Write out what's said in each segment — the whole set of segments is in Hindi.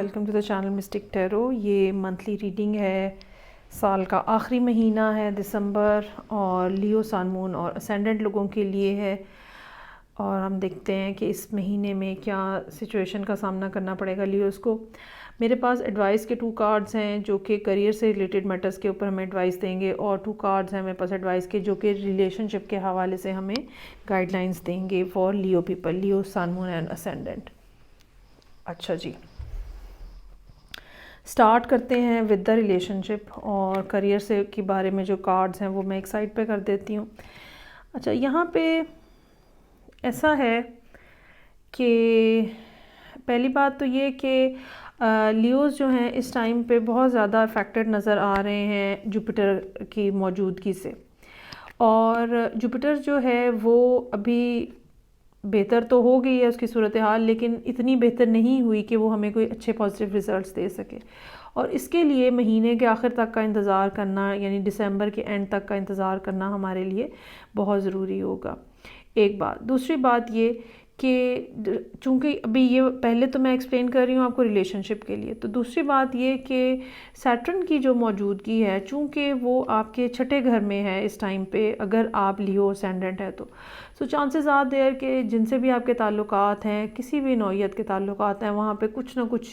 Welcome to the channel Mystic Tarot. ये मंथली रीडिंग है, साल का आखिरी महीना है दिसंबर, और लियो सन मून और असेंडेंट लोगों के लिए है। और हम देखते हैं कि इस महीने में क्या सिचुएशन का सामना करना पड़ेगा लियोस को। मेरे पास एडवाइस के 2 कार्ड्स हैं जो कि करियर से रिलेटेड मैटर्स के ऊपर हमें एडवाइस देंगे, और 2 कार्ड्स हैं मेरे पास एडवाइस के जो कि रिलेशनशिप के हवाले से हमें गाइडलाइंस देंगे for Leo people, Leo sun moon and ascendant. अच्छा जी, स्टार्ट करते हैं विद द रिलेशनशिप, और करियर से के बारे में जो कार्ड्स हैं वो मैं एक साइड पे कर देती हूँ। अच्छा, यहाँ पे ऐसा है कि पहली बात तो ये कि लियोस जो हैं इस टाइम पे बहुत ज़्यादा अफेक्टेड नज़र आ रहे हैं जुपिटर की मौजूदगी से। और जुपिटर जो है वो अभी बेहतर तो हो गई है उसकी सूरत हाल, लेकिन इतनी बेहतर नहीं हुई कि वो हमें कोई अच्छे पॉजिटिव रिजल्ट्स दे सके। और इसके लिए महीने के आखिर तक का इंतज़ार करना, यानी दिसंबर के एंड तक का इंतज़ार करना हमारे लिए बहुत ज़रूरी होगा। एक बात। दूसरी बात ये कि चूँकि अभी ये पहले तो मैं एक्सप्लेन कर रही हूँ आपको रिलेशनशिप के लिए, तो दूसरी बात ये कि सैटर्न की जो मौजूदगी है, चूँकि वो आपके छठे घर में है इस टाइम पे, अगर आप लियो असेंडेंट है तो चांसेस आर देयर कि जिनसे भी आपके ताल्लुकात हैं, किसी भी नौइयत के ताल्लुकात हैं, वहाँ पे कुछ ना कुछ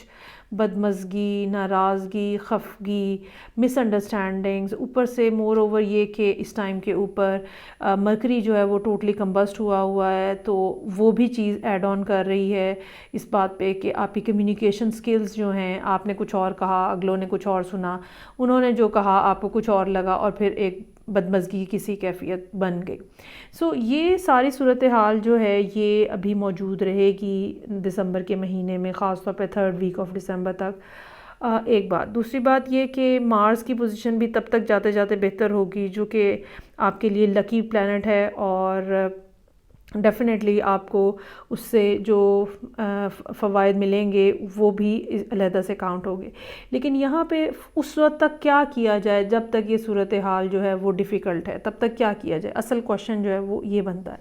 बदमज़गी, नाराज़गी, खफगी, मिसअंडरस्टैंडिंग्स, ऊपर से मोर ओवर ये कि इस टाइम के ऊपर मरकरी जो है वो टोटली कंबस्ट हुआ है, तो वो भी चीज़ ऐड ऑन कर रही है इस बात पे कि आपकी कम्युनिकेशन स्किल्स जो हैं, आपने कुछ और कहा, अगलों ने कुछ और सुना, उन्होंने जो कहा आपको कुछ और लगा, और फिर एक बदमज़गी किसी कैफियत बन गई। सो ये सारी सूरत हाल जो है ये अभी मौजूद रहेगी दिसंबर के महीने में, ख़ास तौर पे 3rd वीक ऑफ दिसंबर तक। एक बात। दूसरी बात ये कि मार्स की पोजीशन भी तब तक जाते जाते बेहतर होगी, जो कि आपके लिए लकी प्लैनेट है, और डेफ़िनेटली आपको उससे जो फ़वाइद मिलेंगे वो भी अलहदा से काउंट होंगे। लेकिन यहाँ पे उस वक्त तक क्या किया जाए, जब तक ये सूरत हाल जो है वो डिफ़िकल्ट है, तब तक क्या किया जाए, असल क्वेश्चन जो है वो ये बनता है।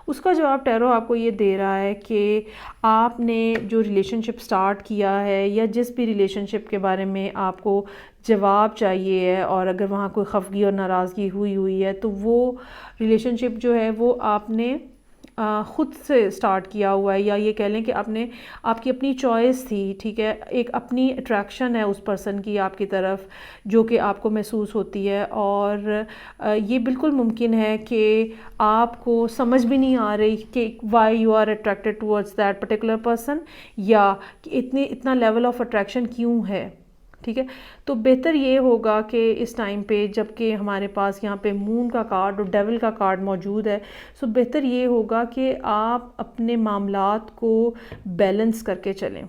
उसका जवाब टैरो आपको ये दे रहा है कि आपने जो रिलेशनशिप स्टार्ट किया है, या जिस भी रिलेशनशिप के बारे में आपको जवाब चाहिए है, और अगर वहाँ कोई खफगी और नाराज़गी हुई है, तो वो रिलेशनशिप जो है वो आपने ख़ुद से स्टार्ट किया हुआ है, या ये कह लें कि आपकी अपनी चॉइस थी, ठीक है, एक अपनी अट्रैक्शन है उस पर्सन की आपकी तरफ जो कि आपको महसूस होती है। और ये बिल्कुल मुमकिन है कि आपको समझ भी नहीं आ रही कि why you are attracted towards that particular person, या इतना लेवल ऑफ अट्रैक्शन क्यों है, ठीक है। तो बेहतर ये होगा कि इस टाइम पे, जबकि हमारे पास यहाँ पे मून का कार्ड और डेविल का कार्ड मौजूद है, सो बेहतर ये होगा कि आप अपने मामलात को बैलेंस करके चलें।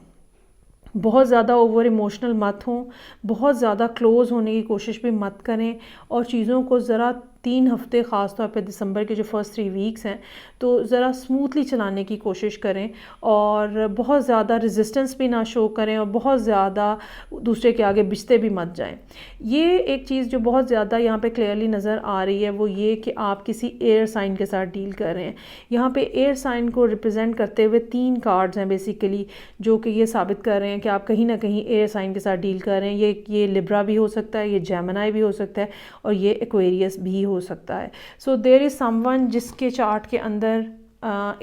बहुत ज़्यादा ओवर इमोशनल मत हों, बहुत ज़्यादा क्लोज़ होने की कोशिश भी मत करें, और चीज़ों को ज़रा 3 हफ़्ते ख़ास तौर पे दिसंबर के जो फर्स्ट 3 वीक्स हैं, तो ज़रा स्मूथली चलाने की कोशिश करें, और बहुत ज़्यादा रेजिस्टेंस भी ना शो करें, और बहुत ज़्यादा दूसरे के आगे बिछते भी मत जाएं। ये एक चीज़ जो बहुत ज़्यादा यहाँ पे क्लियरली नज़र आ रही है वो ये कि आप किसी एयर साइन के साथ डील कर रहे हैं। यहाँ पे एयर साइन को रिप्रेजेंट करते हुए 3 कार्ड्स हैं बेसिकली, जो कि ये साबित कर रहे हैं कि आप कहीं ना कहीं एयर साइन के साथ डील कर रहे हैं। ये लिब्रा भी हो सकता है, ये जेमिनी भी हो सकता है, और ये एक्वेरियस भी हो सकता है। सो देयर इज़ समवन जिसके चार्ट के अंदर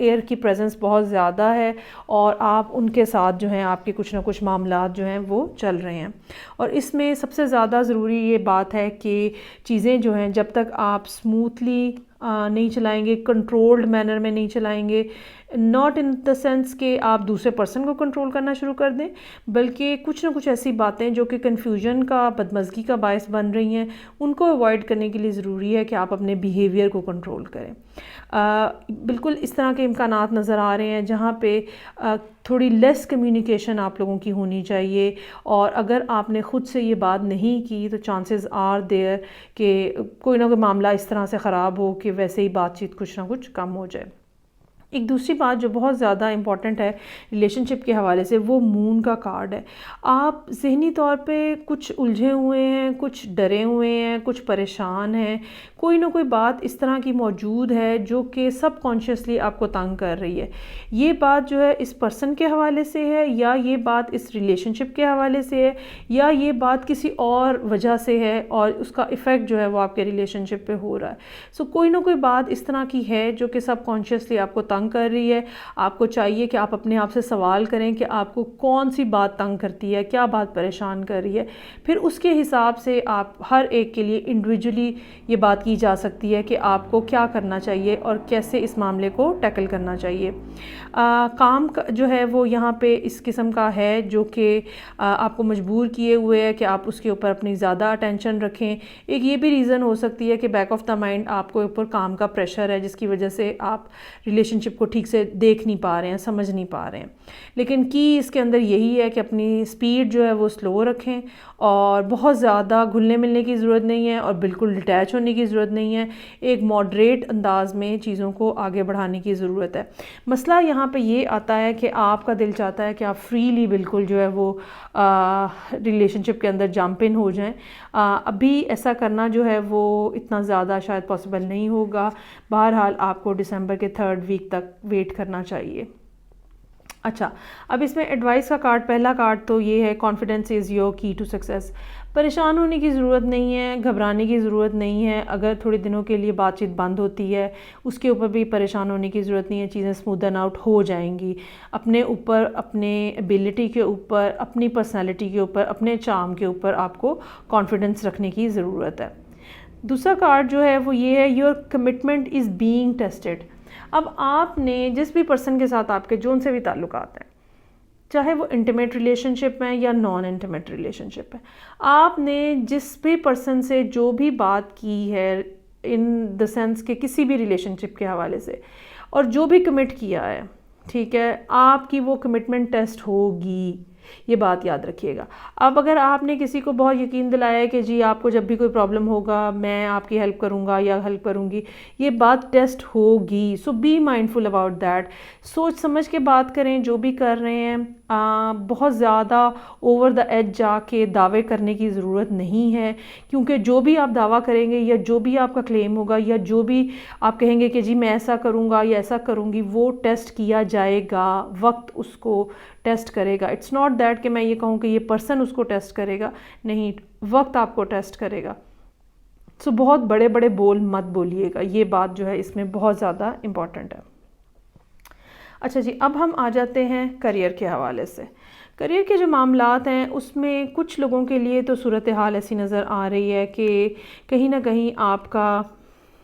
एयर की प्रेजेंस बहुत ज़्यादा है, और आप उनके साथ जो हैं आपके कुछ ना कुछ मामलात जो हैं वो चल रहे हैं। और इसमें सबसे ज़्यादा ज़रूरी ये बात है कि चीज़ें जो हैं जब तक आप स्मूथली नहीं चलाएंगे, कंट्रोल्ड मैनर में नहीं चलाएंगे, नॉट इन द सेंस कि आप दूसरे पर्सन को कंट्रोल करना शुरू कर दें, बल्कि कुछ ना कुछ ऐसी बातें जो कि कन्फ्यूजन का, बदमज़गी का बायस बन रही हैं, उनको अवॉइड करने के लिए ज़रूरी है कि आप अपने बिहेवियर को कंट्रोल करें। बिल्कुल इस तरह के इम्कानात नज़र आ रहे हैं जहाँ पे थोड़ी लेस कम्युनिकेशन आप लोगों की होनी चाहिए, और अगर आपने ख़ुद से ये बात नहीं की तो चांसेस आर देयर कि कोई ना कोई मामला इस तरह से ख़राब हो कि वैसे ही बातचीत कुछ ना कुछ कम हो जाए। एक दूसरी बात जो बहुत ज़्यादा इम्पॉर्टेंट है रिलेशनशिप के हवाले से, वो मून का कार्ड है। आप ज़हनी तौर पे कुछ उलझे हुए हैं, कुछ डरे हुए हैं, कुछ परेशान हैं, कोई ना कोई बात इस तरह की मौजूद है जो कि सबकॉन्शियसली आपको तंग कर रही है। ये बात जो है इस पर्सन के हवाले से है, या ये बात इस रिलेशनशिप के हवाले से है, या ये बात किसी और वजह से है और उसका इफ़ेक्ट जो है वो आपके रिलेशनशिप पे हो रहा है। सो कोई ना कोई बात इस तरह की है जो कि सबकॉन्शियसली आपको तंग कर रही है। आपको चाहिए कि आप अपने आप से सवाल करें कि आपको कौन सी बात तंग करती है, क्या बात परेशान कर रही है। फिर उसके हिसाब से आप हर एक के लिए इंडिविजुअली ये बात की जा सकती है कि आपको क्या करना चाहिए और कैसे इस मामले को टैकल करना चाहिए। काम जो है वो यहाँ पे इस किस्म का है जो कि आपको मजबूर किए हुए है कि आप उसके ऊपर अपनी ज़्यादा अटेंशन रखें। एक ये भी रीज़न हो सकती है कि बैक ऑफ द माइंड आपको ऊपर काम का प्रेशर है जिसकी वजह से आप रिलेशनशिप को ठीक से देख नहीं पा रहे हैं, समझ नहीं पा रहे हैं। लेकिन की इसके अंदर यही है कि अपनी स्पीड जो है वो स्लो रखें और बहुत ज़्यादा घुलने मिलने की ज़रूरत नहीं है और बिल्कुल डिटैच होने की ज़रूरत नहीं है। एक मॉडरेट अंदाज में चीज़ों को आगे बढ़ाने की ज़रूरत है। मसला यहाँ पे ये आता है कि आपका दिल चाहता है कि आप फ्रीली बिल्कुल जो है वो रिलेशनशिप के अंदर जंप इन हो जाएं। अभी ऐसा करना जो है वो इतना ज़्यादा शायद पॉसिबल नहीं होगा। बहरहाल आपको दिसंबर के 3rd वीक तक वेट करना चाहिए। अच्छा, अब इसमें एडवाइस का कार्ड, पहला कार्ड तो ये है, कॉन्फिडेंस इज़ योर की टू सक्सेस। परेशान होने की ज़रूरत नहीं है, घबराने की ज़रूरत नहीं है। अगर थोड़े दिनों के लिए बातचीत बंद होती है उसके ऊपर भी परेशान होने की ज़रूरत नहीं है। चीज़ें स्मूदन आउट हो जाएंगी। अपने ऊपर, अपने एबिलिटी के ऊपर, अपनी पर्सनैलिटी के ऊपर, अपने चार्म के ऊपर आपको कॉन्फिडेंस रखने की ज़रूरत है। दूसरा कार्ड जो है वो ये है, your commitment is being tested. अब आपने जिस भी पर्सन के साथ आपके जो उनसे भी ताल्लुकात हैं, चाहे वो इंटीमेट रिलेशनशिप में या नॉन इंटीमेट रिलेशनशिप है, आपने जिस भी पर्सन से जो भी बात की है इन द सेंस के किसी भी रिलेशनशिप के हवाले से और जो भी कमिट किया है, ठीक है, आपकी वो कमिटमेंट टेस्ट होगी। ये बात याद रखिएगा। अब अगर आपने किसी को बहुत यकीन दिलाया है कि जी आपको जब भी कोई प्रॉब्लम होगा मैं आपकी हेल्प करूँगा या हेल्प करूँगी, ये बात टेस्ट होगी। सो बी माइंडफुल अबाउट दैट। सोच समझ के बात करें जो भी कर रहे हैं। बहुत ज़्यादा ओवर द एज जाके दावे करने की ज़रूरत नहीं है, क्योंकि जो भी आप दावा करेंगे या जो भी आपका क्लेम होगा या जो भी आप कहेंगे कि जी मैं ऐसा करूँगा या ऐसा करूँगी, वो टेस्ट किया जाएगा। वक्त उसको टेस्ट करेगा। इट्स नॉट दैट कि मैं ये कहूँ कि ये पर्सन उसको टेस्ट करेगा, नहीं, वक्त आपको टेस्ट करेगा। सो बहुत बड़े बड़े बोल मत बोलिएगा। ये बात जो है इसमें बहुत ज़्यादा इम्पॉर्टेंट है। अच्छा जी, अब हम आ जाते हैं करियर के हवाले से। करियर के जो मामलात हैं उसमें कुछ लोगों के लिए तो सूरत हाल ऐसी नज़र आ रही है कि कहीं ना कहीं आपका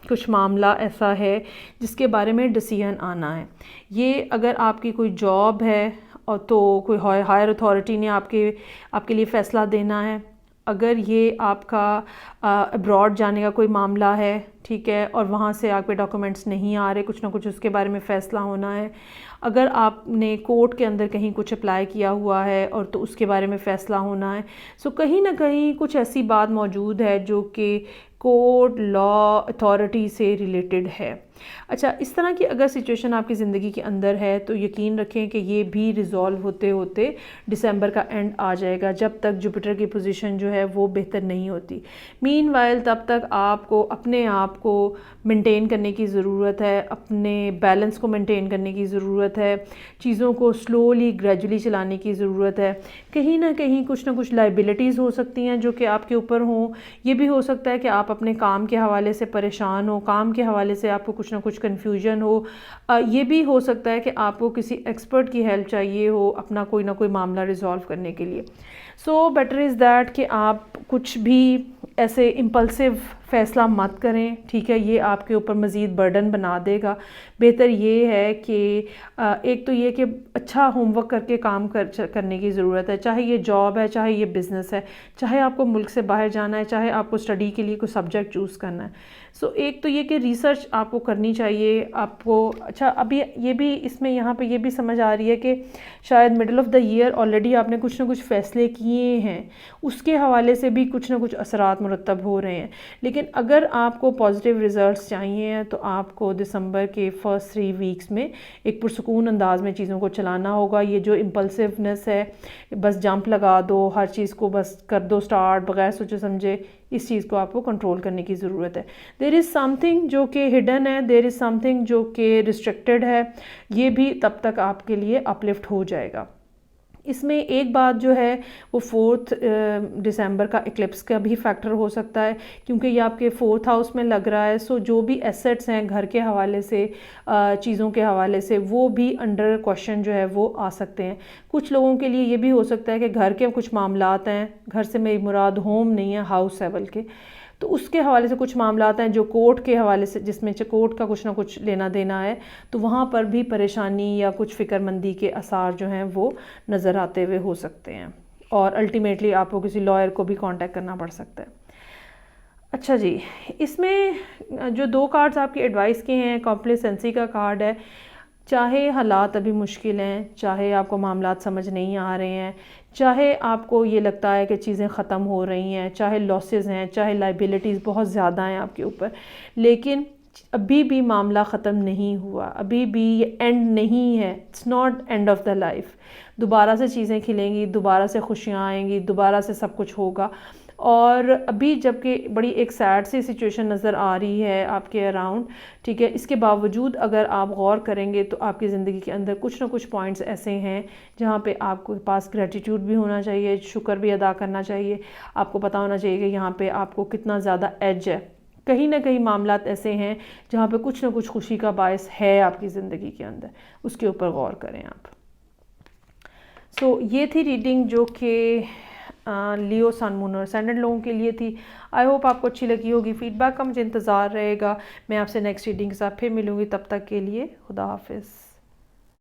कुछ मामला ऐसा है जिसके बारे में डिसीजन आना है। ये अगर आपकी कोई जॉब है और तो कोई हायर अथॉरिटी ने आपके लिए फ़ैसला देना है। अगर ये आपका अब्रॉड जाने का कोई मामला है, ठीक है, और वहाँ से आपके डॉक्यूमेंट्स नहीं आ रहे, कुछ ना कुछ उसके बारे में फ़ैसला होना है। अगर आपने कोर्ट के अंदर कहीं कुछ अप्लाई किया हुआ है और तो उसके बारे में फ़ैसला होना है। सो कहीं ना कहीं कुछ ऐसी बात मौजूद है जो कि कोर्ट, लॉ, अथॉरिटी से रिलेटेड है। अच्छा, इस तरह की अगर सिचुएशन आपकी ज़िंदगी के अंदर है तो यकीन रखें कि ये भी रिज़ॉल्व होते होते दिसंबर का एंड आ जाएगा, जब तक जुपिटर की पोजीशन जो है वो बेहतर नहीं होती। मीनवाइल तब तक आपको अपने आप को मेंटेन करने की ज़रूरत है, अपने बैलेंस को मेंटेन करने की ज़रूरत है, चीज़ों को स्लोली ग्रेजुअली चलाने की ज़रूरत है। कहीं ना कुछ लाइबिलिटीज़ हो सकती हैं जो कि आपके ऊपर हों। ये भी हो सकता है कि आप अपने काम के हवाले से परेशान हो, काम के हवाले से आपको कुछ ना कुछ कन्फ्यूजन हो। ये भी हो सकता है कि आपको किसी एक्सपर्ट की हेल्प चाहिए हो अपना कोई ना कोई मामला रिजॉल्व करने के लिए। सो बेटर इज़ दैट कि आप कुछ भी ऐसे इम्पल्सिव फ़ैसला मत करें, ठीक है, ये आपके ऊपर मज़ीद बर्डन बना देगा। बेहतर ये है कि एक तो ये कि अच्छा होमवर्क करके काम करने की ज़रूरत है, चाहे ये जॉब है, चाहे ये बिज़नेस है, चाहे आपको मुल्क से बाहर जाना है, चाहे आपको स्टडी के लिए कोई सब्जेक्ट चूज़ करना है। सो एक तो ये कि रिसर्च आपको करनी चाहिए आपको। अच्छा, अभी ये भी इसमें यहाँ पे ये भी समझ आ रही है कि शायद middle of the year already आपने कुछ ना कुछ फ़ैसले किए हैं, उसके हवाले से भी कुछ ना कुछ असरात मुरतब हो रहे हैं। लेकिन अगर आपको पॉजिटिव रिज़ल्ट्स चाहिए तो आपको दिसंबर के फर्स्ट 3 वीक्स में एक पुरसुकून अंदाज में चीज़ों को चलाना होगा। ये जो इम्पल्सिवनेस है, बस जंप लगा दो, हर चीज़ को बस कर दो स्टार्ट बगैर सोचे समझे, इस चीज़ को आपको कंट्रोल करने की ज़रूरत है। देयर इज़ समथिंग जो कि हिडन है, देयर इज़ समथिंग जो कि रिस्ट्रिक्टेड है, ये भी तब तक आपके लिए अपलिफ्ट हो जाएगा। इसमें एक बात जो है वो 4 दिसंबर का इक्लिप्स का भी फैक्टर हो सकता है, क्योंकि ये आपके 4th हाउस में लग रहा है। सो जो भी एसेट्स हैं घर के हवाले से, चीज़ों के हवाले से, वो भी अंडर क्वेश्चन जो है वो आ सकते हैं। कुछ लोगों के लिए ये भी हो सकता है कि घर के कुछ मामलात हैं, घर से मेरी मुराद होम नहीं है, हाउस लेवल के, तो उसके हवाले से कुछ मामलात हैं जो कोर्ट के हवाले से, जिसमें कोर्ट का कुछ ना कुछ लेना देना है, तो वहाँ पर भी परेशानी या कुछ फ़िक्रमंदी के आसार जो हैं वो नज़र आते हुए हो सकते हैं, और अल्टीमेटली आपको किसी लॉयर को भी कांटेक्ट करना पड़ सकता है। अच्छा जी, इसमें जो 2 कार्ड्स आपकी एडवाइस के हैं, कॉम्प्लेसेंसी का कार्ड है। चाहे हालात अभी मुश्किल हैं, चाहे आपको मामलात समझ नहीं आ रहे हैं, चाहे आपको ये लगता है कि चीज़ें ख़त्म हो रही हैं, चाहे लॉसेस हैं, चाहे लाइबिलिटीज़ बहुत ज़्यादा हैं आपके ऊपर, लेकिन अभी भी मामला ख़त्म नहीं हुआ, अभी भी ये एंड नहीं है। It's not end of the life. दोबारा से चीज़ें खिलेंगी, दोबारा से खुशियाँ आएंगी, दोबारा से सब कुछ होगा। और अभी जबकि बड़ी एक सैड सी सिचुएशन नज़र आ रही है आपके अराउंड, ठीक है, इसके बावजूद अगर आप गौर करेंगे तो आपकी ज़िंदगी के अंदर कुछ ना कुछ पॉइंट्स ऐसे हैं जहाँ पे आपको पास ग्रेटिट्यूड भी होना चाहिए, शुक्र भी अदा करना चाहिए। आपको पता होना चाहिए कि यहाँ पे आपको कितना ज़्यादा एज है। कहीं ना कहीं मामलात ऐसे हैं जहाँ पे कुछ ना कुछ खुशी का बायस है आपकी ज़िंदगी के अंदर, उसके ऊपर गौर करें आप। सो ये थी रीडिंग जो कि लियो, सन, मून और असेंडेंट लोगों के लिए थी। आई होप आपको अच्छी लगी होगी। फीडबैक का मुझे इंतज़ार रहेगा। मैं आपसे नेक्स्ट रीडिंग के साथ फिर मिलूँगी, तब तक के लिए खुदा हाफिज़।